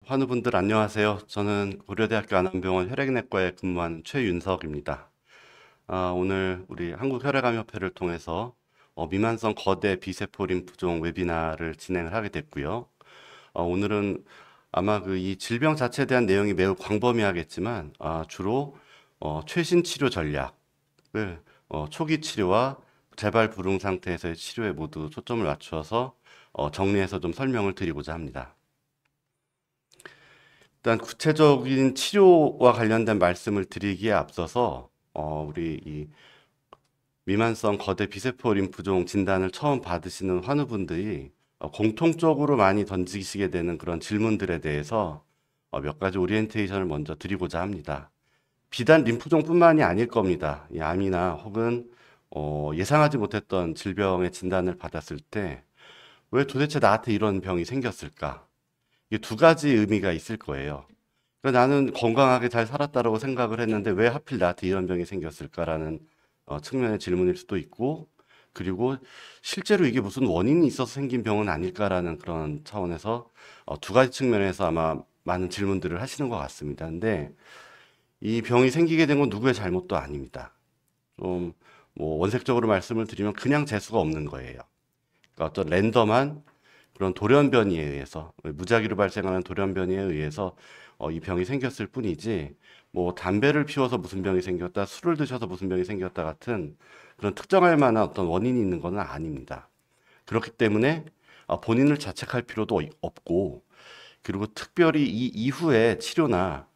환우분들 안녕하세요. 저는 고려대학교 안암병원 혈액내과에 근무하는 최윤석입니다. 오늘 우리 한국혈액암협회를 통해서 미만성 거대 비세포 림프종 웨비나를 진행을 하게 됐고요. 오늘은 아마 이 질병 자체에 대한 내용이 매우 광범위하겠지만 주로 최신 치료 전략을 초기 치료와 재발 불응 상태에서의 치료에 모두 초점을 맞추어서 정리해서 좀 설명을 드리고자 합니다. 일단 구체적인 치료와 관련된 말씀을 드리기에 앞서서 우리 이 미만성 거대 비세포 림프종 진단을 처음 받으시는 환우분들이 공통적으로 많이 던지시게 되는 그런 질문들에 대해서 몇 가지 오리엔테이션을 먼저 드리고자 합니다. 비단 림프종뿐만이 아닐 겁니다. 이 암이나 혹은 예상하지 못했던 질병의 진단을 받았을 때 왜 도대체 나한테 이런 병이 생겼을까? 이게 두 가지 의미가 있을 거예요. 그러니까 나는 건강하게 잘 살았다라고 생각을 했는데 왜 하필 나한테 이런 병이 생겼을까라는 측면의 질문일 수도 있고, 그리고 실제로 이게 무슨 원인이 있어서 생긴 병은 아닐까라는 그런 차원에서 두 가지 측면에서 아마 많은 질문들을 하시는 것 같습니다. 근데 이 병이 생기게 된 건 누구의 잘못도 아닙니다. 좀 뭐 원색적으로 말씀을 드리면 그냥 재수가 없는 거예요. 그러니까 어떤 랜덤한 그런 돌연변이에 의해서, 무작위로 발생하는 돌연변이에 의해서 이 병이 생겼을 뿐이지, 뭐 담배를 피워서 무슨 병이 생겼다, 술을 드셔서 무슨 병이 생겼다 같은 그런 특정할 만한 어떤 원인이 있는 것은 아닙니다. 그렇기 때문에 본인을 자책할 필요도 없고, 그리고 특별히 이 이후에 치료나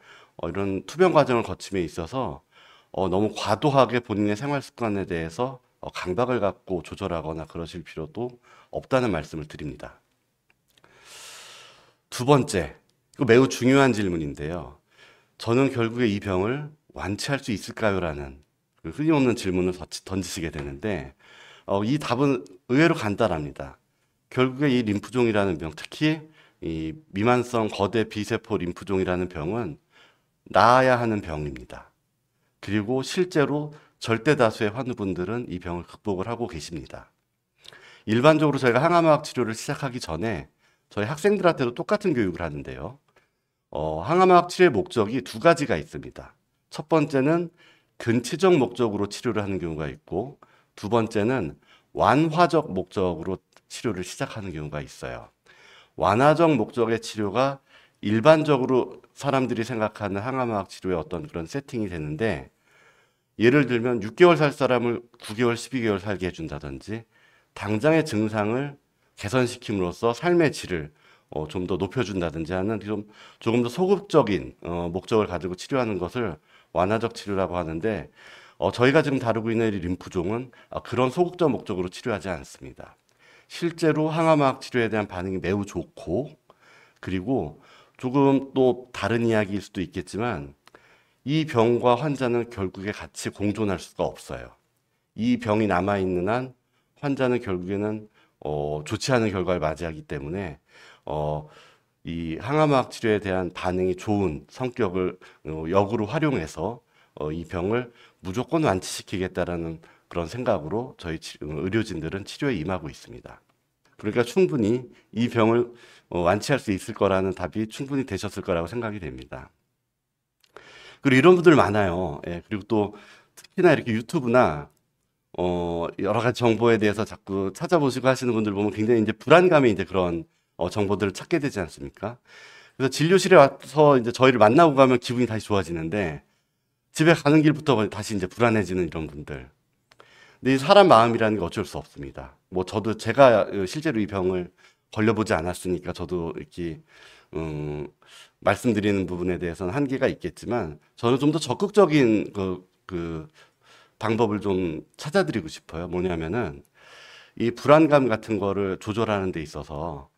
이런 투병 과정을 거침에 있어서 너무 과도하게 본인의 생활 습관에 대해서 강박을 갖고 조절하거나 그러실 필요도 없다는 말씀을 드립니다. 두 번째, 이거 매우 중요한 질문인데요. 저는 결국에 이 병을 완치할 수 있을까요? 라는 흔히 없는 질문을 던지시게 되는데, 이 답은 의외로 간단합니다. 결국에 이 림프종이라는 병, 특히 이 미만성 거대 비세포 림프종이라는 병은 나아야 하는 병입니다. 그리고 실제로 절대 다수의 환우분들은 이 병을 극복을 하고 계십니다. 일반적으로 저희가 항암화학 치료를 시작하기 전에 저희 학생들한테도 똑같은 교육을 하는데요. 항암화학 치료의 목적이 두 가지가 있습니다. 첫 번째는 근치적 목적으로 치료를 하는 경우가 있고, 두 번째는 완화적 목적으로 치료를 시작하는 경우가 있어요. 완화적 목적의 치료가 일반적으로 사람들이 생각하는 항암화학 치료의 어떤 그런 세팅이 되는데, 예를 들면 6개월 살 사람을 9개월, 12개월 살게 해준다든지, 당장의 증상을 개선시킴으로써 삶의 질을 좀 더 높여준다든지 하는 조금 더 소극적인 목적을 가지고 치료하는 것을 완화적 치료라고 하는데, 저희가 지금 다루고 있는 이 림프종은 그런 소극적 목적으로 치료하지 않습니다. 실제로 항암화학 치료에 대한 반응이 매우 좋고, 그리고 조금 또 다른 이야기일 수도 있겠지만 이 병과 환자는 결국에 같이 공존할 수가 없어요. 이 병이 남아있는 한 환자는 결국에는 좋지 않은 결과를 맞이하기 때문에 이 항암화학 치료에 대한 반응이 좋은 성격을 역으로 활용해서 이 병을 무조건 완치시키겠다라는 그런 생각으로 저희 의료진들은 치료에 임하고 있습니다. 그러니까 충분히 이 병을 완치할 수 있을 거라는 답이 충분히 되셨을 거라고 생각이 됩니다. 그리고 이런 분들 많아요. 예, 그리고 또 특히나 이렇게 유튜브나 여러 가지 정보에 대해서 자꾸 찾아보시고 하시는 분들 보면 굉장히 이제 불안감에 이제 그런 정보들을 찾게 되지 않습니까? 그래서 진료실에 와서 이제 저희를 만나고 가면 기분이 다시 좋아지는데 집에 가는 길부터 다시 이제 불안해지는 이런 분들. 근데 이 사람 마음이라는 게 어쩔 수 없습니다. 뭐 저도 제가 실제로 이 병을 걸려보지 않았으니까 저도 이렇게 말씀드리는 부분에 대해서는 한계가 있겠지만 저는 좀 더 적극적인 그 방법을 좀 찾아드리고 싶어요. 뭐냐면은 이 불안감 같은 거를 조절하는 데 있어서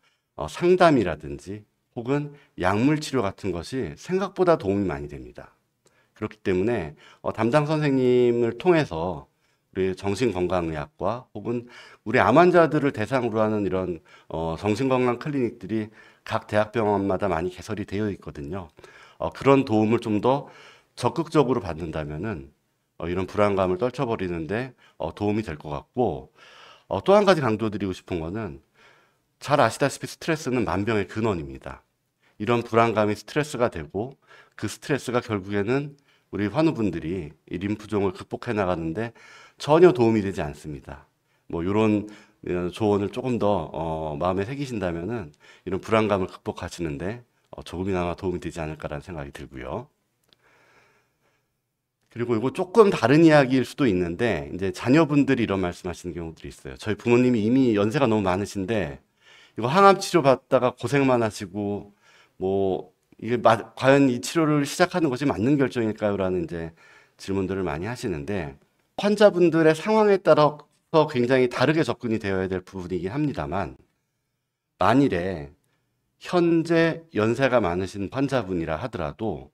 상담이라든지 혹은 약물 치료 같은 것이 생각보다 도움이 많이 됩니다. 그렇기 때문에 담당 선생님을 통해서 우리 정신건강의학과 혹은 우리 암 환자들을 대상으로 하는 이런 정신건강 클리닉들이 각 대학병원마다 많이 개설이 되어 있거든요. 그런 도움을 좀 더 적극적으로 받는다면은 이런 불안감을 떨쳐버리는데 도움이 될 것 같고, 또 한 가지 강조드리고 싶은 거는 잘 아시다시피 스트레스는 만병의 근원입니다. 이런 불안감이 스트레스가 되고 그 스트레스가 결국에는 우리 환우분들이 이 림프종을 극복해 나가는데 전혀 도움이 되지 않습니다. 뭐 이런 조언을 조금 더 마음에 새기신다면은 이런 불안감을 극복하시는데 조금이나마 도움이 되지 않을까라는 생각이 들고요. 그리고 이거 조금 다른 이야기일 수도 있는데 이제 자녀분들이 이런 말씀하시는 경우들이 있어요. 저희 부모님이 이미 연세가 너무 많으신데 이거 항암 치료 받다가 고생만 하시고 뭐 이게 과연 이 치료를 시작하는 것이 맞는 결정일까요?라는 이제 질문들을 많이 하시는데 환자분들의 상황에 따라서 굉장히 다르게 접근이 되어야 될 부분이긴 합니다만 만일에 현재 연세가 많으신 환자분이라 하더라도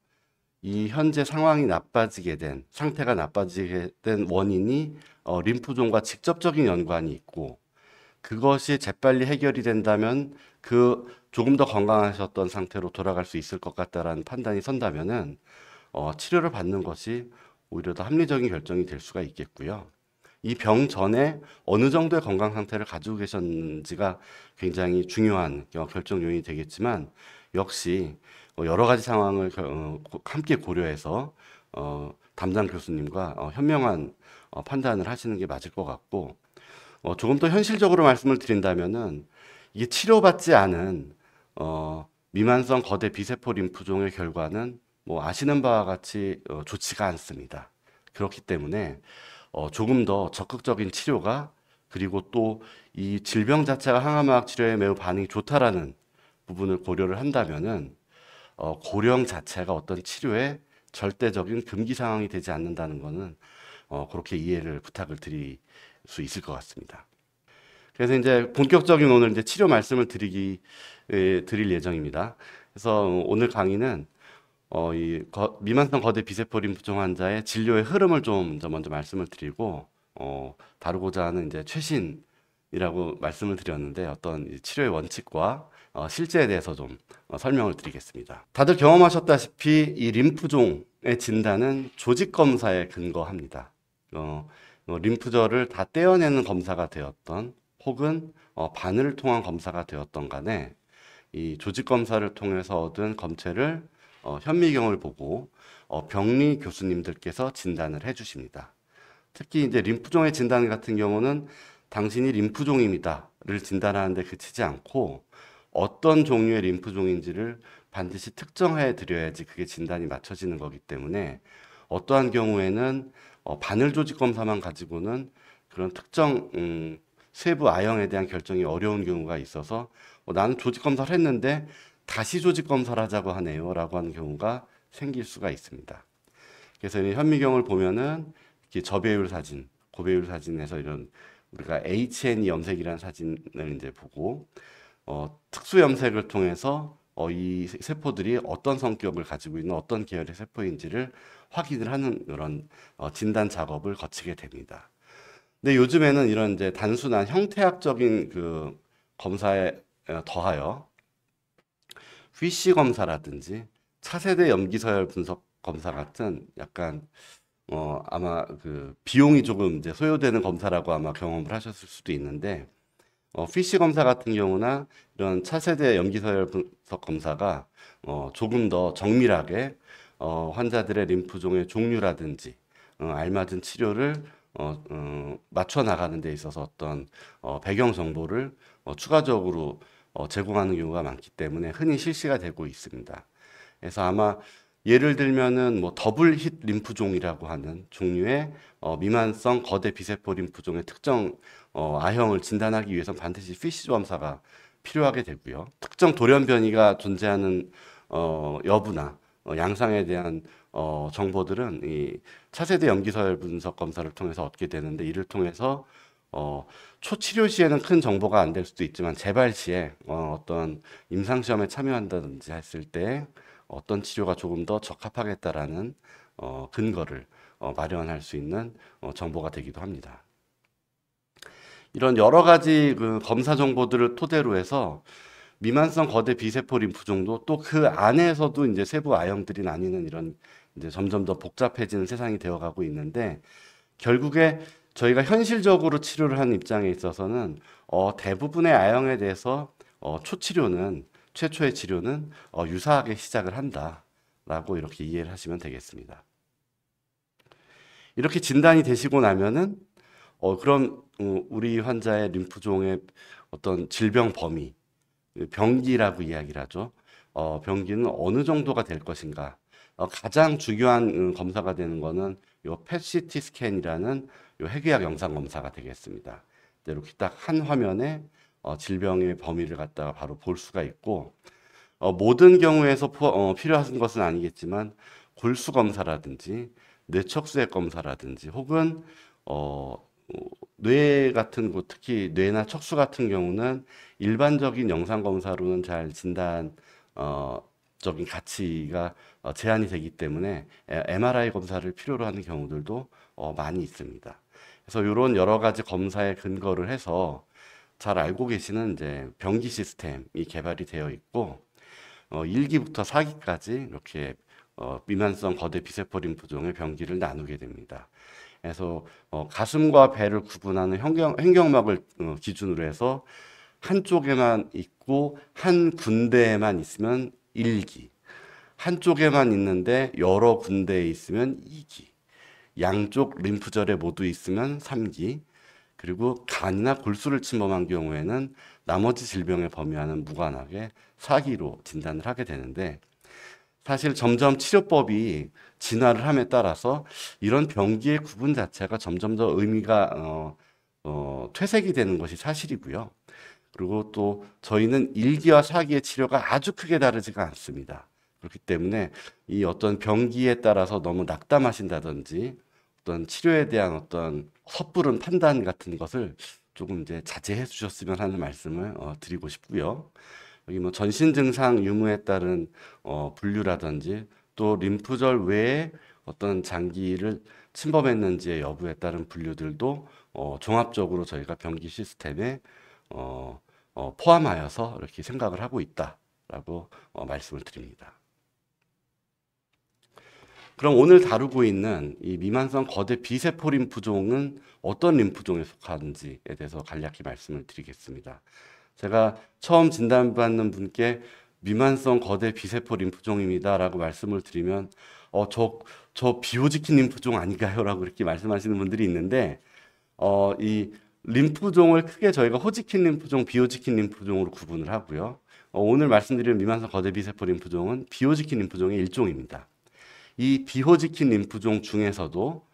이 현재 상황이 나빠지게 된 상태가 나빠지게 된 원인이 림프종과 직접적인 연관이 있고 그것이 재빨리 해결이 된다면 그 조금 더 건강하셨던 상태로 돌아갈 수 있을 것 같다라는 판단이 선다면은 치료를 받는 것이 오히려 더 합리적인 결정이 될 수가 있겠고요. 이 병 전에 어느 정도의 건강 상태를 가지고 계셨는지가 굉장히 중요한 결정 요인이 되겠지만 역시 여러 가지 상황을 함께 고려해서 담당 교수님과 현명한 판단을 하시는 게 맞을 것 같고 조금 더 현실적으로 말씀을 드린다면은 이게 치료받지 않은 미만성 거대 비세포 림프종의 결과는 뭐 아시는 바와 같이 좋지가 않습니다. 그렇기 때문에 조금 더 적극적인 치료가 그리고 또 이 질병 자체가 항암화학 치료에 매우 반응이 좋다라는 부분을 고려를 한다면은 고령 자체가 어떤 치료에 절대적인 금기 상황이 되지 않는다는 것은 그렇게 이해를 부탁을 드릴 수 있을 것 같습니다. 그래서 이제 본격적인 오늘 이제 치료 말씀을 드릴 예정입니다. 그래서 오늘 강의는 미만성 거대 비세포 림프종 환자의 진료의 흐름을 좀 먼저 말씀을 드리고 다루고자 하는 이제 최신이라고 말씀을 드렸는데 어떤 치료의 원칙과 실제에 대해서 좀 설명을 드리겠습니다. 다들 경험하셨다시피 이 림프종의 진단은 조직 검사에 근거합니다. 림프절을 다 떼어내는 검사가 되었던 혹은 바늘을 통한 검사가 되었던 간에 이 조직 검사를 통해서 얻은 검체를 현미경을 보고 병리 교수님들께서 진단을 해주십니다. 특히 이제 림프종의 진단 같은 경우는 당신이 림프종입니다를 진단하는데 그치지 않고 어떤 종류의 림프종인지를 반드시 특정해 드려야지 그게 진단이 맞춰지는 거기 때문에 어떠한 경우에는 바늘 조직 검사만 가지고는 그런 특정 세부 I형에 대한 결정이 어려운 경우가 있어서 나는 조직 검사를 했는데 다시 조직 검사를 하자고 하네요 라고 하는 경우가 생길 수가 있습니다. 그래서 이 현미경을 보면은 이렇게 저배율 사진, 고배율 사진에서 이런 우리가 HNE 염색이라는 사진을 이제 보고 특수 염색을 통해서 이 세포들이 어떤 성격을 가지고 있는 어떤 계열의 세포인지를 확인을 하는 그런 진단 작업을 거치게 됩니다. 근데 요즘에는 이런 이제 단순한 형태학적인 그 검사에 더하여 휘씨 검사라든지 차세대 염기서열 분석 검사 같은 약간 아마 그 비용이 조금 이제 소요되는 검사라고 아마 경험을 하셨을 수도 있는데 피쉬 검사 같은 경우나 이런 차세대 염기서열 분석 검사가 조금 더 정밀하게 환자들의 림프종의 종류라든지 알맞은 치료를 맞춰 나가는 데 있어서 어떤 배경 정보를 추가적으로 제공하는 경우가 많기 때문에 흔히 실시가 되고 있습니다. 그래서 아마 예를 들면은 뭐 더블 힛 림프종이라고 하는 종류의 미만성 거대 비세포 림프종의 특정 A형을 진단하기 위해서는 반드시 피쉬 검사가 필요하게 되고요. 특정 돌연 변이가 존재하는 여부나 양상에 대한 정보들은 이 차세대 염기서열 분석 검사를 통해서 얻게 되는데 이를 통해서 초치료 시에는 큰 정보가 안 될 수도 있지만 재발 시에 어떤 임상시험에 참여한다든지 했을 때 어떤 치료가 조금 더 적합하겠다라는 근거를 마련할 수 있는 정보가 되기도 합니다. 이런 여러 가지 그 검사 정보들을 토대로 해서 미만성 거대 비세포 림프종도 또 그 안에서도 이제 세부 A형들이 나뉘는 이런 이제 점점 더 복잡해지는 세상이 되어가고 있는데 결국에 저희가 현실적으로 치료를 하는 입장에 있어서는 대부분의 A형에 대해서 초치료는 최초의 치료는 유사하게 시작을 한다라고 이렇게 이해를 하시면 되겠습니다. 이렇게 진단이 되시고 나면은 그럼 우리 환자의 림프종의 어떤 질병 범위, 병기라고 이야기를 하죠. 병기는 어느 정도가 될 것인가. 가장 중요한 검사가 되는 거는 요 펫CT 스캔이라는 요 핵의학 영상 검사가 되겠습니다. 이렇게 딱 한 화면에 질병의 범위를 갖다가 바로 볼 수가 있고, 모든 경우에서 필요한 것은 아니겠지만 골수 검사라든지 뇌척수액 검사라든지 혹은 뇌 같은 곳, 특히 뇌나 척수 같은 경우는 일반적인 영상 검사로는 잘 진단 적인 가치가 제한이 되기 때문에 MRI 검사를 필요로 하는 경우들도 많이 있습니다. 그래서 이런 여러 가지 검사에 근거를 해서 잘 알고 계시는 이제 병기 시스템이 개발이 되어 있고 1기부터 4기까지 이렇게 미만성 거대 비세포 림프종의 병기를 나누게 됩니다. 그래서 가슴과 배를 구분하는 횡격막을 기준으로 해서 한쪽에만 있고 한 군데에만 있으면 1기, 한쪽에만 있는데 여러 군데에 있으면 2기, 양쪽 림프절에 모두 있으면 3기, 그리고 간이나 골수를 침범한 경우에는 나머지 질병에 범위와는 무관하게 4기로 진단을 하게 되는데, 사실 점점 치료법이 진화를 함에 따라서 이런 병기의 구분 자체가 점점 더 의미가 퇴색이 되는 것이 사실이고요. 그리고 또 저희는 1기와 4기의 치료가 아주 크게 다르지가 않습니다. 그렇기 때문에 이 어떤 병기에 따라서 너무 낙담하신다든지 어떤 치료에 대한 어떤 섣부른 판단 같은 것을 조금 이제 자제해 주셨으면 하는 말씀을 드리고 싶고요. 여기 뭐 전신 증상 유무에 따른 분류라든지 또 림프절 외에 어떤 장기를 침범했는지의 여부에 따른 분류들도 종합적으로 저희가 병기 시스템에 포함하여서 이렇게 생각을 하고 있다라고 말씀을 드립니다. 그럼 오늘 다루고 있는 이 미만성 거대 비세포 림프종은 어떤 림프종에 속하는지에 대해서 간략히 말씀을 드리겠습니다. 제가 처음 진단받는 분께 미만성 거대 비세포 림프종입니다 라고 말씀을 드리면 저 비호지킨 림프종 아닌가요? 라고 이렇게 말씀하시는 분들이 있는데 이 림프종을 크게 저희가 호지킨 림프종, 비호지킨 림프종으로 구분을 하고요. 오늘 말씀드리는 미만성 거대 비세포 림프종은 비호지킨 림프종의 일종입니다. 이 비호지킨 림프종 중에서도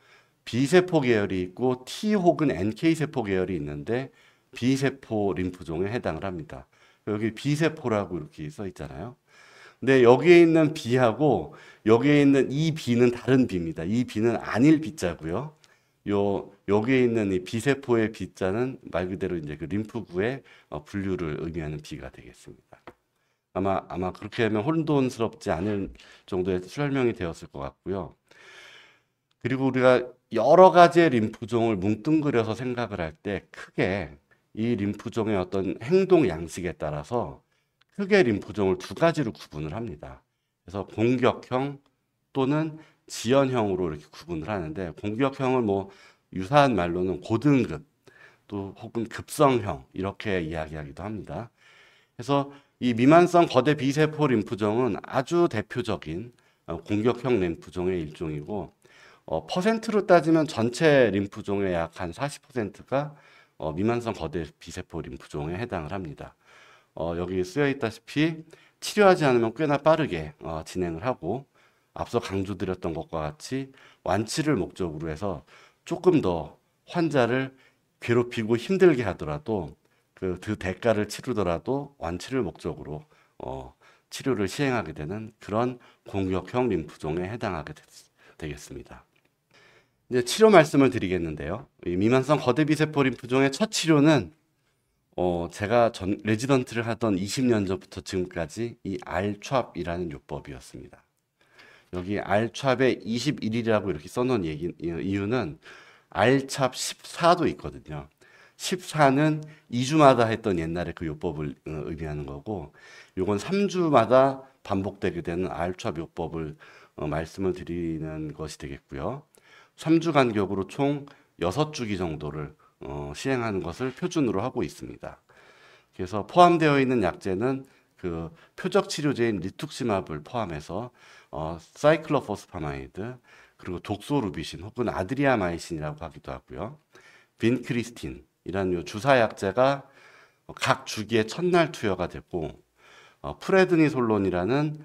B세포 계열이 있고 T 혹은 NK 세포 계열이 있는데 B세포 림프종에 해당을 합니다. 여기 B세포라고 이렇게 써 있잖아요. 근데 여기에 있는 B하고 여기에 있는 이 B는 다른 B입니다. 이 B는 아닐 B자고요. 여기에 있는 이 B세포의 B자는 말 그대로 이제 그 림프구의 분류를 의미하는 B가 되겠습니다. 아마 그렇게 하면 혼돈스럽지 않을 정도의 설명이 되었을 것 같고요. 그리고 우리가 여러 가지의 림프종을 뭉뚱그려서 생각을 할 때 크게 이 림프종의 어떤 행동 양식에 따라서 크게 림프종을 두 가지로 구분을 합니다. 그래서 공격형 또는 지연형으로 이렇게 구분을 하는데, 공격형을 뭐 유사한 말로는 고등급 또 혹은 급성형 이렇게 이야기하기도 합니다. 그래서 이 미만성 거대 비세포 림프종은 아주 대표적인 공격형 림프종의 일종이고, 퍼센트로 따지면 전체 림프종의 약 한 40%가 미만성 거대 비세포 림프종에 해당을 합니다. 여기 쓰여 있다시피 치료하지 않으면 꽤나 빠르게 진행을 하고, 앞서 강조드렸던 것과 같이 완치를 목적으로 해서 조금 더 환자를 괴롭히고 힘들게 하더라도 그 대가를 치르더라도 완치를 목적으로 치료를 시행하게 되는 그런 공격형 림프종에 해당하게 되겠습니다. 이제 치료 말씀을 드리겠는데요. 이 미만성 거대 비세포 림프종의 첫 치료는 제가 레지던트를 하던 20년 전부터 지금까지 이 R-CHOP이라는 요법이었습니다. 여기 R-CHOP에 21이라고 이렇게 써놓은 이유는 R-CHOP 14도 있거든요. 14는 2주마다 했던 옛날에 그 요법을 의미하는 거고, 요건 3주마다 반복되게 되는 R-CHOP 요법을 말씀을 드리는 것이 되겠고요. 3주 간격으로 총 6주기 정도를 시행하는 것을 표준으로 하고 있습니다. 그래서 포함되어 있는 약제는 그 표적 치료제인 리툭시맙을 포함해서 사이클로포스파마이드, 그리고 독소루비신 혹은 아드리아마이신이라고 하기도 하고요. 빈크리스틴이라는 요 주사약제가 각 주기에 첫날 투여가 되고, 프레드니솔론이라는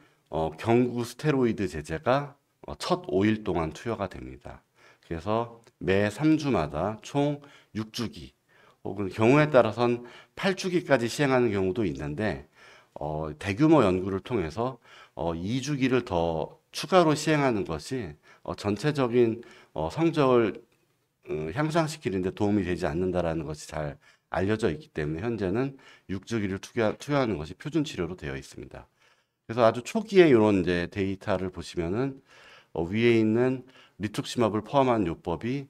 경구 스테로이드 제제가 첫 5일 동안 투여가 됩니다. 그래서 매 3주마다 총 6주기 혹은 경우에 따라선 8주기까지 시행하는 경우도 있는데, 대규모 연구를 통해서 2주기를 더 추가로 시행하는 것이 전체적인 성적을 향상시키는 데 도움이 되지 않는다라는 것이 잘 알려져 있기 때문에 현재는 6주기를 투여하는 것이 표준 치료로 되어 있습니다. 그래서 아주 초기에 이런 이제 데이터를 보시면은 위에 있는 리툭시맙을 포함한 요법이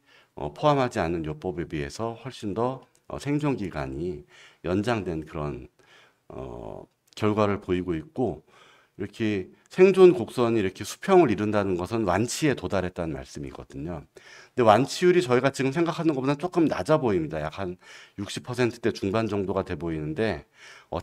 포함하지 않은 요법에 비해서 훨씬 더 생존 기간이 연장된 그런 결과를 보이고 있고, 이렇게 생존 곡선이 이렇게 수평을 이룬다는 것은 완치에 도달했다는 말씀이거든요. 근데 완치율이 저희가 지금 생각하는 것보다 조금 낮아 보입니다. 약 한 60%대 중반 정도가 돼 보이는데,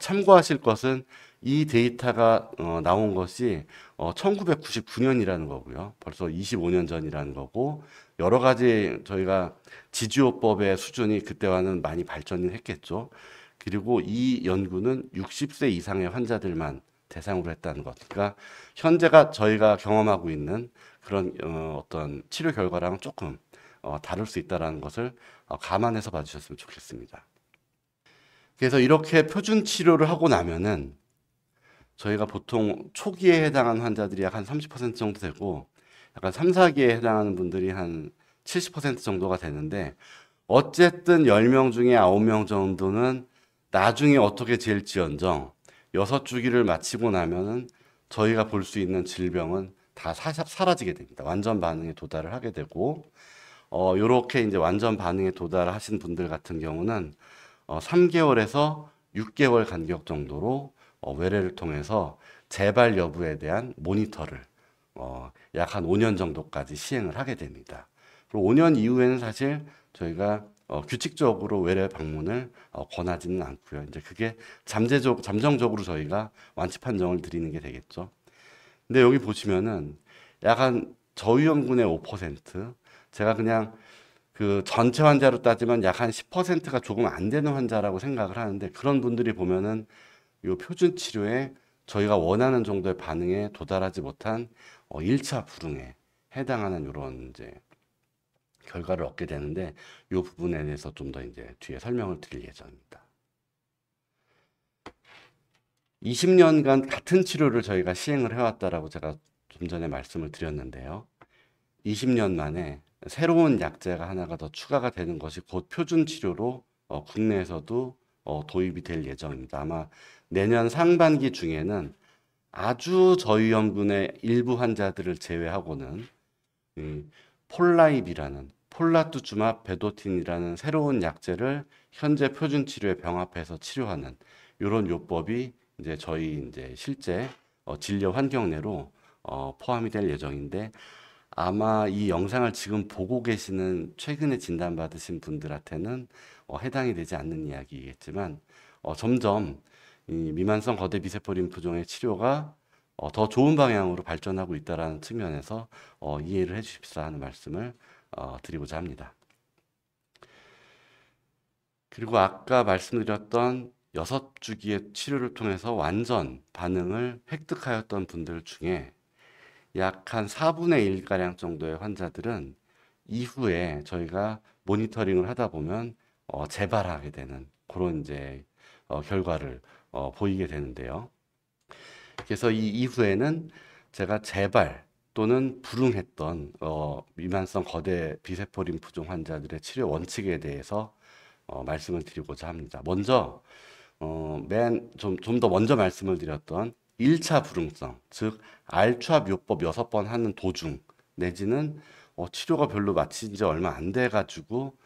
참고하실 것은 이 데이터가 나온 것이 1999년이라는 거고요. 벌써 25년 전이라는 거고, 여러 가지 저희가 지지요법의 수준이 그때와는 많이 발전을 했겠죠. 그리고 이 연구는 60세 이상의 환자들만 대상으로 했다는 것. 그러니까 현재가 저희가 경험하고 있는 그런 어떤 치료 결과랑은 조금 다를 수 있다는 것을 감안해서 봐주셨으면 좋겠습니다. 그래서 이렇게 표준 치료를 하고 나면은 저희가 보통 초기에 해당하는 환자들이 약 한 30% 정도 되고, 약간 3, 4기에 해당하는 분들이 한 70% 정도가 되는데, 어쨌든 10명 중에 9명 정도는 나중에 어떻게 될지언정 6주기를 마치고 나면은 저희가 볼 수 있는 질병은 다 사라지게 됩니다. 완전 반응에 도달을 하게 되고, 요렇게 이제 완전 반응에 도달하신 분들 같은 경우는 3개월에서 6개월 간격 정도로 외래를 통해서 재발 여부에 대한 모니터를 약 한 5년 정도까지 시행을 하게 됩니다. 그리고 5년 이후에는 사실 저희가 규칙적으로 외래 방문을 권하지는 않고요. 이제 그게 잠정적으로 저희가 완치 판정을 드리는 게 되겠죠. 근데 여기 보시면은 약간 저위험군의 5%, 제가 그냥 그 전체 환자로 따지면 약 한 10%가 조금 안 되는 환자라고 생각을 하는데, 그런 분들이 보면은 이 표준 치료에 저희가 원하는 정도의 반응에 도달하지 못한 1차 불응에 해당하는 이런 이제 결과를 얻게 되는데, 이 부분에 대해서 좀 더 이제 뒤에 설명을 드릴 예정입니다. 20년간 같은 치료를 저희가 시행을 해왔다라고 제가 좀 전에 말씀을 드렸는데요. 20년 만에 새로운 약제가 하나가 더 추가가 되는 것이 곧 표준 치료로 국내에서도 도입이 될 예정입니다. 아마 내년 상반기 중에는 아주 저위험군의 일부 환자들을 제외하고는 폴라입이라는 폴라투주맙 베도틴이라는 새로운 약제를 현재 표준 치료에 병합해서 치료하는 이런 요법이 이제 저희 이제 실제 진료 환경 내로 포함이 될 예정인데, 아마 이 영상을 지금 보고 계시는 최근에 진단받으신 분들한테는 해당이 되지 않는 이야기겠지만, 점점 이 미만성 거대 비세포 림프종의 치료가 더 좋은 방향으로 발전하고 있다는 측면에서 이해를 해주십사 하는 말씀을 드리고자 합니다. 그리고 아까 말씀드렸던 6주기의 치료를 통해서 완전 반응을 획득하였던 분들 중에 약 한 4분의 1가량 정도의 환자들은 이후에 저희가 모니터링을 하다 보면 재발하게 되는 그런 이제 결과를 보이게 되는데요. 그래서 이 이후에는 제가 재발 또는 불응했던 미만성 거대 비세포 림프종 환자들의 치료 원칙에 대해서 말씀을 드리고자 합니다. 먼저 좀 더 먼저 말씀을 드렸던 1차 불응성, 즉 알츠압 요법 6번 하는 도중 내지는 치료가 별로 마친 지 얼마 안 돼 가지고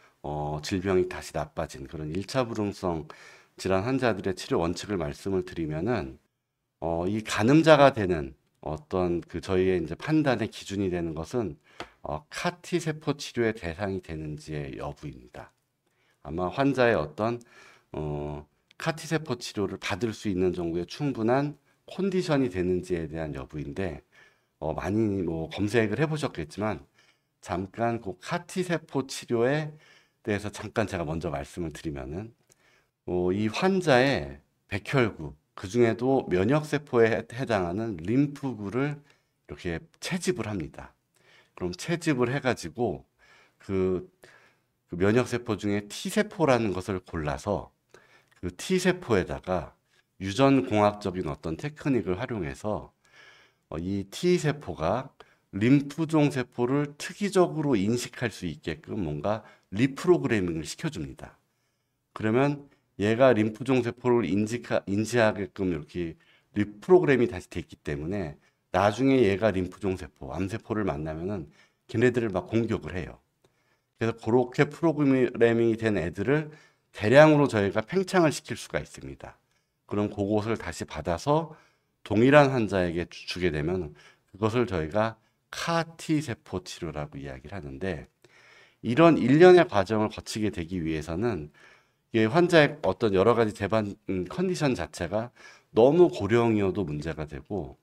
질병이 다시 나빠진 그런 1차 불응성 질환 환자들의 치료 원칙을 말씀을 드리면은 이 가늠자가 되는 어떤 그 저희의 이제 판단의 기준이 되는 것은 카티 세포 치료의 대상이 되는지의 여부입니다. 아마 환자의 어떤 카티세포 치료를 받을 수 있는 정도의 충분한 컨디션이 되는지에 대한 여부인데, 많이 뭐 검색을 해보셨겠지만 잠깐 그 카티세포 치료에 대해서 잠깐 제가 먼저 말씀을 드리면은, 이 환자의 백혈구, 그 중에도 면역세포에 해당하는 림프구를 이렇게 채집을 합니다. 그럼 채집을 해가지고 그, 그 면역세포 중에 T세포라는 것을 골라서 그 T세포에다가 유전공학적인 어떤 테크닉을 활용해서 이 T세포가 림프종 세포를 특이적으로 인식할 수 있게끔 뭔가 리프로그래밍을 시켜줍니다. 그러면 얘가 림프종 세포를 인지하게끔 이렇게 리프로그램이 다시 됐기 때문에 나중에 얘가 림프종 세포, 암세포를 만나면은 걔네들을 막 공격을 해요. 그래서 그렇게 프로그래밍이 된 애들을 대량으로 저희가 팽창을 시킬 수가 있습니다. 그럼 그것을 다시 받아서 동일한 환자에게 주게 되면 그것을 저희가 카티 세포 치료라고 이야기를 하는데, 이런 일련의 과정을 거치게 되기 위해서는 이게 환자의 어떤 여러 가지 재반 컨디션 자체가 너무 고령이어도 문제가 되고,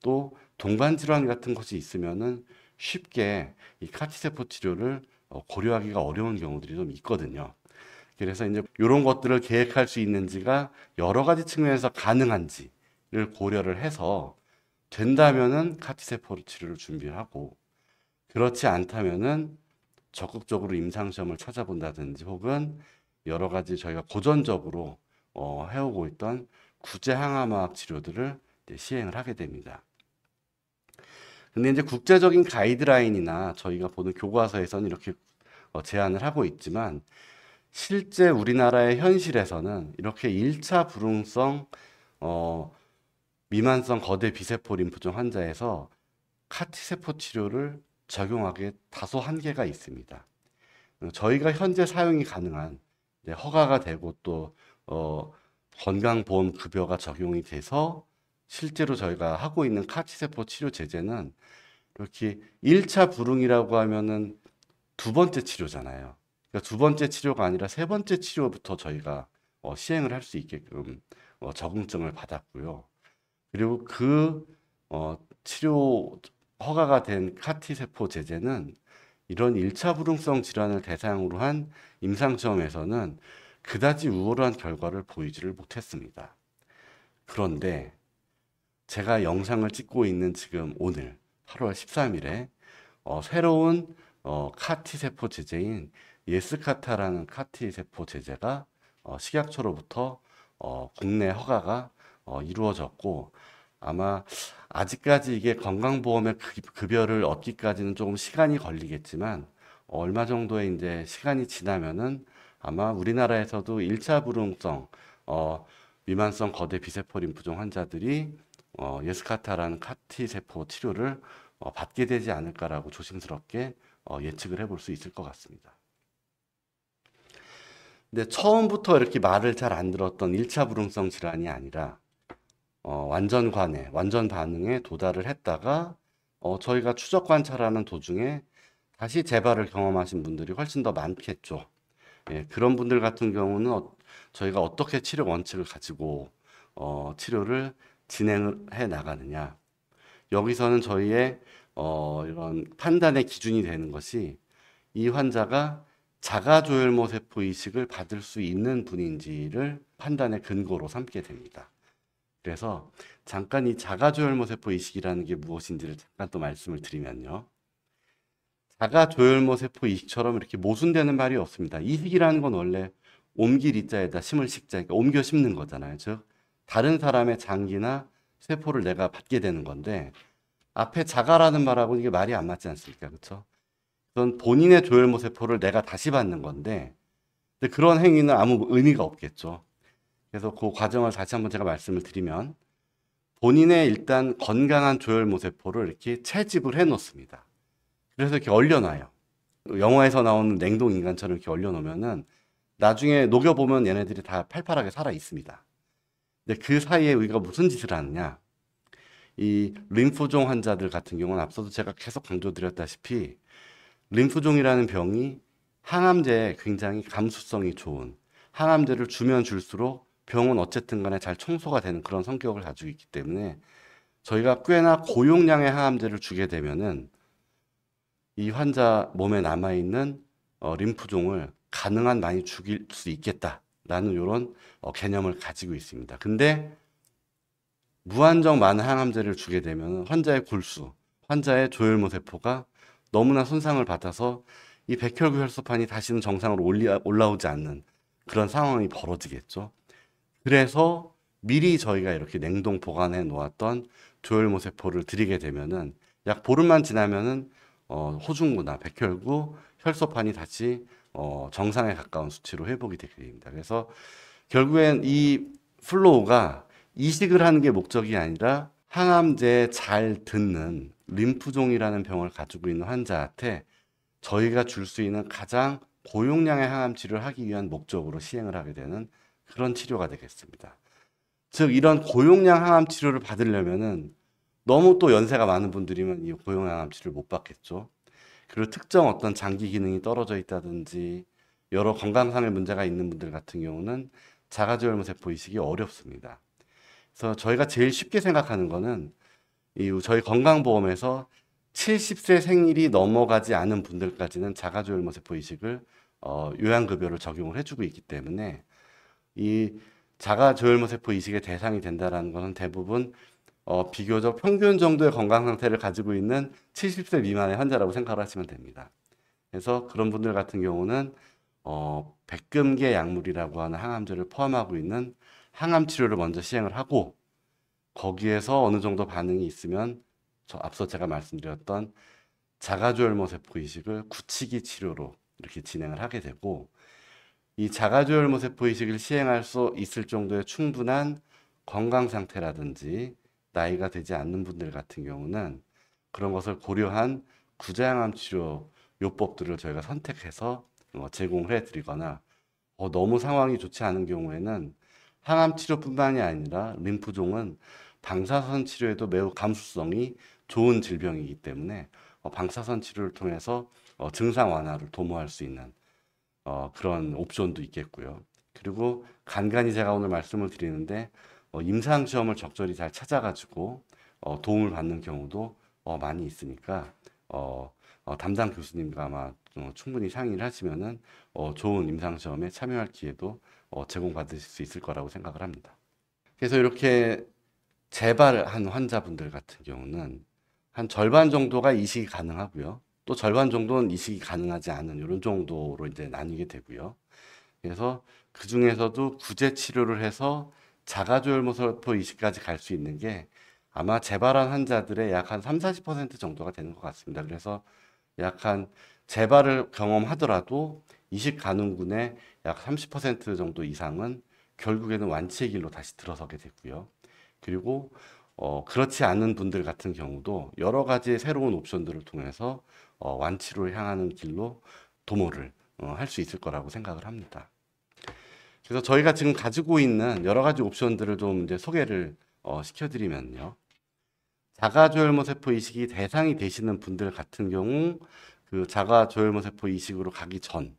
또 동반 질환 같은 것이 있으면은 쉽게 이 카티세포 치료를 고려하기가 어려운 경우들이 좀 있거든요. 그래서 이제 이런 것들을 계획할 수 있는지가 여러 가지 측면에서 가능한지를 고려를 해서 된다면은 카티세포 치료를 준비하고, 그렇지 않다면은 적극적으로 임상시험을 찾아본다든지 혹은 여러 가지 저희가 고전적으로 해오고 있던 구제항암화학 치료들을 이제 시행을 하게 됩니다. 근데 이제 국제적인 가이드라인이나 저희가 보는 교과서에서는 이렇게 제안을 하고 있지만, 실제 우리나라의 현실에서는 이렇게 1차 불응성 미만성 거대 비세포 림프종 환자에서 카티세포 치료를 적용하기에 다소 한계가 있습니다. 저희가 현재 사용이 가능한, 허가가 되고 또 건강보험 급여가 적용이 돼서 실제로 저희가 하고 있는 카티세포 치료 제제는 이렇게 1차 불응이라고 하면은 두 번째 치료잖아요. 그러니까 두 번째 치료가 아니라 세 번째 치료부터 저희가 시행을 할 수 있게끔 적응증을 받았고요. 그리고 그 치료 허가가 된 카티세포 제제는 이런 1차 불응성 질환을 대상으로 한 임상시험에서는 그다지 우월한 결과를 보이지를 못했습니다. 그런데 제가 영상을 찍고 있는 지금 오늘 8월 13일에 새로운 카티세포 제제인 예스카타라는 카티세포 제제가 식약처로부터 국내 허가가 이루어졌고, 아마 아직까지 이게 건강보험의 급여를 얻기까지는 조금 시간이 걸리겠지만 얼마 정도의 이제 시간이 지나면은 아마 우리나라에서도 1차 불응성 미만성 거대 비세포 림프종 환자들이 예스카타라는 카티세포 치료를 받게 되지 않을까라고 조심스럽게 예측을 해볼 수 있을 것 같습니다. 근데 처음부터 이렇게 말을 잘 안 들었던 1차 불응성 질환이 아니라 완전 관해, 완전 반응에 도달을 했다가 저희가 추적 관찰하는 도중에 다시 재발을 경험하신 분들이 훨씬 더 많겠죠. 예, 그런 분들 같은 경우는 저희가 어떻게 치료 원칙을 가지고 치료를 진행을 해 나가느냐. 여기서는 저희의 이런 판단의 기준이 되는 것이 이 환자가 자가조혈모 세포 이식을 받을 수 있는 분인지를 판단의 근거로 삼게 됩니다. 그래서 잠깐 이 자가조혈모 세포 이식이라는 게 무엇인지를 잠깐 또 말씀을 드리면요. 자가조혈모 세포 이식처럼 이렇게 모순되는 말이 없습니다. 이식이라는 건 원래 옮길 이자에다 심을 식자, 그러니까 옮겨 심는 거잖아요. 즉 다른 사람의 장기나 세포를 내가 받게 되는 건데, 앞에 자가라는 말하고 이게 말이 안 맞지 않습니까? 그렇죠? 그건 본인의 조혈모 세포를 내가 다시 받는 건데, 근데 그런 행위는 아무 의미가 없겠죠. 그래서 그 과정을 다시 한번 제가 말씀을 드리면, 본인의 일단 건강한 조혈모 세포를 이렇게 채집을 해 놓습니다. 그래서 이렇게 얼려놔요. 영화에서 나오는 냉동 인간처럼 이렇게 얼려놓으면은 나중에 녹여보면 얘네들이 다 팔팔하게 살아 있습니다. 근데 그 사이에 우리가 무슨 짓을 하느냐? 이 림프종 환자들 같은 경우는 앞서도 제가 계속 강조드렸다시피 림프종이라는 병이 항암제에 굉장히 감수성이 좋은, 항암제를 주면 줄수록 병은 어쨌든 간에 잘 청소가 되는 그런 성격을 가지고 있기 때문에 저희가 꽤나 고용량의 항암제를 주게 되면은 이 환자 몸에 남아있는 림프종을 가능한 많이 죽일 수 있겠다라는 이런 개념을 가지고 있습니다. 근데 무한정 많은 항암제를 주게 되면 환자의 골수, 환자의 조혈모 세포가 너무나 손상을 받아서 이 백혈구 혈소판이 다시는 정상으로 올라오지 않는 그런 상황이 벌어지겠죠. 그래서 미리 저희가 이렇게 냉동 보관해 놓았던 조혈모 세포를 드리게 되면은 약 보름만 지나면은 호중구나 백혈구 혈소판이 다시 정상에 가까운 수치로 회복이 되게 됩니다. 그래서 결국엔 이 플로우가 이식을 하는 게 목적이 아니라 항암제에 잘 듣는 림프종이라는 병을 가지고 있는 환자한테 저희가 줄 수 있는 가장 고용량의 항암 치료를 하기 위한 목적으로 시행을 하게 되는 그런 치료가 되겠습니다. 즉 이런 고용량 항암 치료를 받으려면은 너무 또 연세가 많은 분들이면 이 고용량 항암 치료를 못 받겠죠. 그리고 특정 어떤 장기 기능이 떨어져 있다든지 여러 건강상의 문제가 있는 분들 같은 경우는 자가조혈모 세포 이식이 어렵습니다. 그래서 저희가 제일 쉽게 생각하는 거는 저희 건강보험에서 70세 생일이 넘어가지 않은 분들까지는 자가조혈모 세포 이식을 요양급여를 적용을 해주고 있기 때문에 이 자가조혈모 세포 이식의 대상이 된다라는 것은 대부분 비교적 평균 정도의 건강 상태를 가지고 있는 70세 미만의 환자라고 생각을 하시면 됩니다. 그래서 그런 분들 같은 경우는 백금계 약물이라고 하는 항암제를 포함하고 있는 항암 치료를 먼저 시행을 하고 거기에서 어느 정도 반응이 있으면 앞서 제가 말씀드렸던 자가조혈모 세포 이식을 굳히기 치료로 이렇게 진행을 하게 되고 이 자가조혈모 세포 이식을 시행할 수 있을 정도의 충분한 건강 상태라든지 나이가 되지 않는 분들 같은 경우는 그런 것을 고려한 구제항암 치료 요법들을 저희가 선택해서 제공을 해드리거나 너무 상황이 좋지 않은 경우에는 항암 치료뿐만이 아니라 림프종은 방사선 치료에도 매우 감수성이 좋은 질병이기 때문에 방사선 치료를 통해서 증상 완화를 도모할 수 있는 그런 옵션도 있겠고요. 그리고 간간히 제가 오늘 말씀을 드리는데 임상 시험을 적절히 잘 찾아가지고 도움을 받는 경우도 많이 있으니까 담당 교수님과 아마 충분히 상의를 하시면은 좋은 임상 시험에 참여할 기회도 제공받으실 수 있을 거라고 생각을 합니다. 그래서 이렇게 재발한 환자분들 같은 경우는 한 절반 정도가 이식이 가능하고요. 또 절반 정도는 이식이 가능하지 않은 이런 정도로 이제 나뉘게 되고요. 그래서 그 중에서도 구제 치료를 해서 자가조혈모 세포 이식까지 갈 수 있는 게 아마 재발한 환자들의 약 한 3, 40% 정도가 되는 것 같습니다. 그래서 약 한 재발을 경험하더라도 이식 가능군의 약 30% 정도 이상은 결국에는 완치의 길로 다시 들어서게 되고요. 그리고 그렇지 않은 분들 같은 경우도 여러 가지 새로운 옵션들을 통해서 완치로 향하는 길로 도모를 할 수 있을 거라고 생각을 합니다. 그래서 저희가 지금 가지고 있는 여러 가지 옵션들을 좀 이제 소개를 시켜드리면요. 자가조혈모 세포 이식이 대상이 되시는 분들 같은 경우 그 자가조혈모 세포 이식으로 가기 전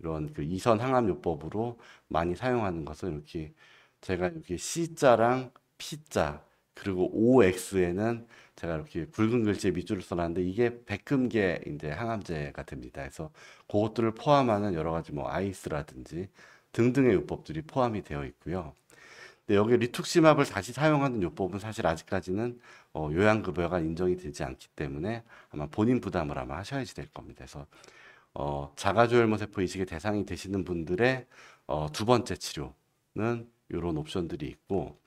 이런 그 이선 항암 요법으로 많이 사용하는 것은 이렇게 제가 이렇게 C자랑 P자 그리고 OX에는 제가 이렇게 굵은 글씨에 밑줄을 써놨는데 이게 백금계 이제 항암제가 됩니다. 그래서 그것들을 포함하는 여러 가지 뭐 아이스라든지 등등의 요법들이 포함이 되어 있고요. 근데 여기 리툭시맙을 다시 사용하는 요법은 사실 아직까지는 요양급여가 인정이 되지 않기 때문에 아마 본인 부담을 아마 하셔야지 될 겁니다. 그래서 자가조혈모 세포 이식의 대상이 되시는 분들의 두 번째 치료는 이런 옵션들이 있고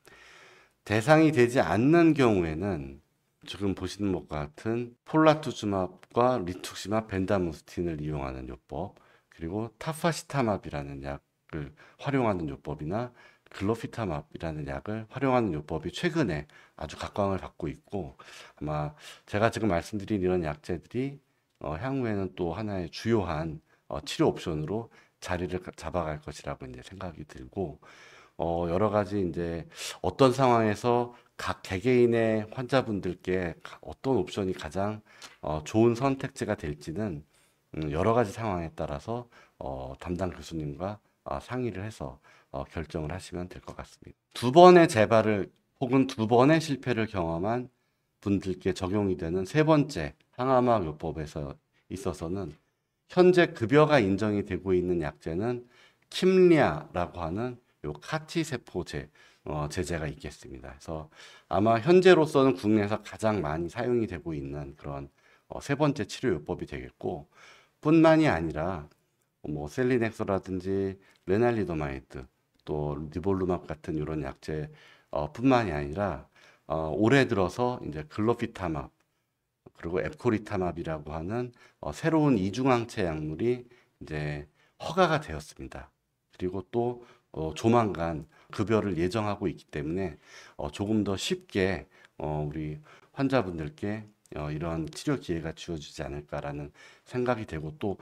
대상이 되지 않는 경우에는 지금 보시는 것과 같은 폴라투즈맙과 리툭시맙, 벤다무스틴을 이용하는 요법 그리고 타파시타맙이라는 약을 활용하는 요법이나 글로피타맙이라는 약을 활용하는 요법이 최근에 아주 각광을 받고 있고 아마 제가 지금 말씀드린 이런 약제들이 향후에는 또 하나의 주요한 치료 옵션으로 자리를 잡아갈 것이라고 이제 생각이 들고 여러 가지 이제 어떤 상황에서 각 개개인의 환자분들께 어떤 옵션이 가장 좋은 선택지가 될지는 여러 가지 상황에 따라서 담당 교수님과 상의를 해서 결정을 하시면 될 것 같습니다. 두 번의 재발을 혹은 두 번의 실패를 경험한 분들께 적용이 되는 세 번째 항암학 요법에서 있어서는 현재 급여가 인정이 되고 있는 약제는 킴리아라고 하는 요 카티 세포제 제제가 있겠습니다. 그래서 아마 현재로서는 국내에서 가장 많이 사용이 되고 있는 그런 세 번째 치료 요법이 되겠고, 뿐만이 아니라 뭐 셀리넥소라든지 레날리도마이드 또 니볼루맙 같은 이런 약제 뿐만이 아니라 올해 들어서 이제 글로피타맙 그리고 앱코리타맙이라고 하는 새로운 이중항체 약물이 이제 허가가 되었습니다. 그리고 또 조만간 급여를 예정하고 있기 때문에 조금 더 쉽게 우리 환자분들께 이런 치료 기회가 주어지지 않을까라는 생각이 되고, 또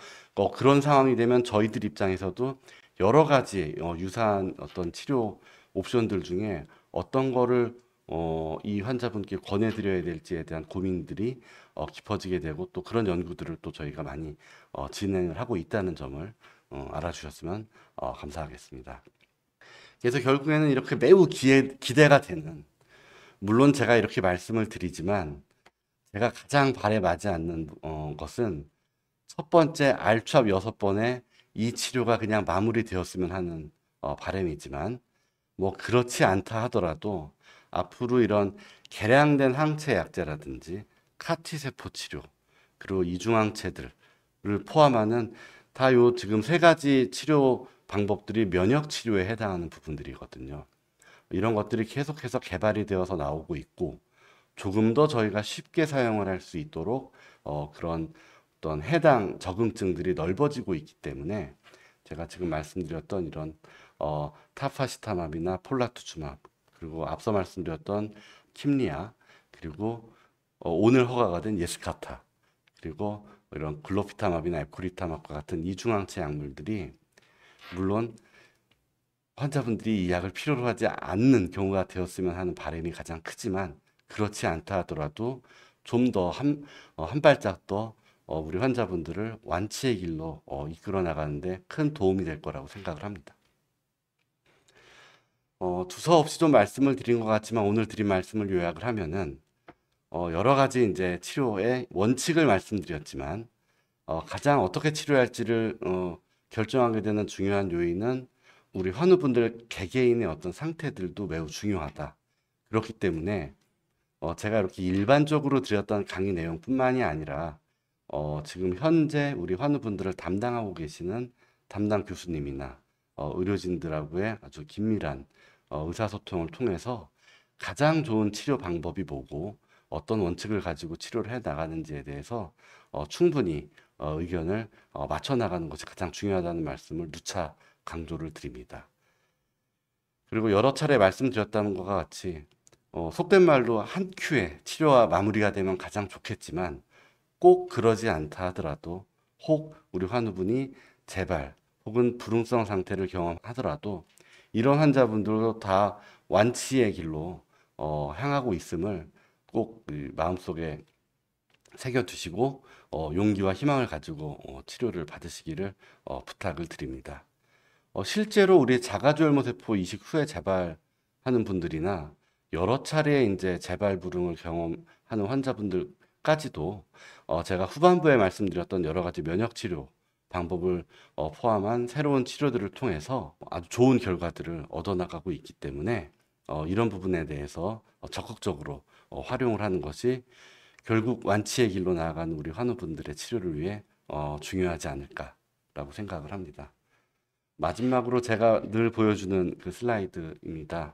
그런 상황이 되면 저희들 입장에서도 여러 가지 유사한 어떤 치료 옵션들 중에 어떤 거를 이 환자분께 권해드려야 될지에 대한 고민들이 깊어지게 되고, 또 그런 연구들을 또 저희가 많이 진행을 하고 있다는 점을 알아주셨으면 감사하겠습니다. 그래서 결국에는 이렇게 매우 기대가 되는, 물론 제가 이렇게 말씀을 드리지만 제가 가장 발에 맞지 않는 것은 첫 번째 알츠압 6번에 이 치료가 그냥 마무리되었으면 하는 바람이지만, 뭐 그렇지 않다 하더라도 앞으로 이런 개량된 항체 약제라든지 카티세포 치료 그리고 이중항체들을 포함하는 다 요 지금 세 가지 치료 방법들이 면역 치료에 해당하는 부분들이거든요. 이런 것들이 계속해서 개발이 되어서 나오고 있고, 조금 더 저희가 쉽게 사용을 할 수 있도록 그런 어떤 해당 적응증들이 넓어지고 있기 때문에 제가 지금 말씀드렸던 이런 타파시타맙이나 폴라투주맙, 그리고 앞서 말씀드렸던 킴리아, 그리고 오늘 허가가 된 예스카타, 그리고 이런 글로피타맙이나 에코리타맙과 같은 이중항체 약물들이 물론 환자분들이 이 약을 필요로 하지 않는 경우가 되었으면 하는 바람이 가장 크지만, 그렇지 않다 하더라도 좀 더 한 발짝 더 우리 환자분들을 완치의 길로 이끌어 나가는데 큰 도움이 될 거라고 생각을 합니다. 두서없이 좀 말씀을 드린 것 같지만 오늘 드린 말씀을 요약을 하면은 여러 가지 이제 치료의 원칙을 말씀드렸지만, 가장 어떻게 치료할지를 결정하게 되는 중요한 요인은 우리 환우분들 개개인의 어떤 상태들도 매우 중요하다. 그렇기 때문에 제가 이렇게 일반적으로 드렸던 강의 내용뿐만이 아니라 지금 현재 우리 환우분들을 담당하고 계시는 담당 교수님이나 의료진들하고의 아주 긴밀한 의사소통을 통해서 가장 좋은 치료 방법이 뭐고 어떤 원칙을 가지고 치료를 해 나가는지에 대해서 충분히 의견을 맞춰 나가는 것이 가장 중요하다는 말씀을 누차 강조를 드립니다. 그리고 여러 차례 말씀드렸다는 것과 같이 속된 말로 한 큐에 치료가 마무리가 되면 가장 좋겠지만, 꼭 그러지 않다 하더라도 혹 우리 환우분이 재발 혹은 불응성 상태를 경험하더라도 이런 환자분들도 다 완치의 길로 향하고 있음을 꼭 마음속에 새겨두시고 용기와 희망을 가지고 치료를 받으시기를 부탁을 드립니다. 실제로 우리 자가주혈모세포 이식 후에 재발하는 분들이나 여러 차례 이제 재발 불응을 경험하는 환자분들까지도 제가 후반부에 말씀드렸던 여러 가지 면역 치료 방법을 포함한 새로운 치료들을 통해서 아주 좋은 결과들을 얻어나가고 있기 때문에 이런 부분에 대해서 적극적으로 활용을 하는 것이 결국 완치의 길로 나아가는 우리 환우분들의 치료를 위해 중요하지 않을까라고 생각을 합니다. 마지막으로 제가 늘 보여주는 그 슬라이드입니다.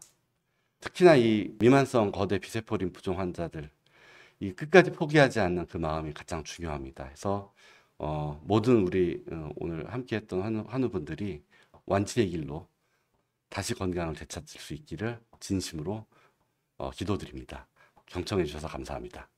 특히나 이 미만성 거대 비세포 림프종 환자들, 이 끝까지 포기하지 않는 그 마음이 가장 중요합니다. 그래서 모든 우리 오늘 함께했던 환우분들이 완치의 길로 다시 건강을 되찾을 수 있기를 진심으로 기도드립니다. 경청해 주셔서 감사합니다.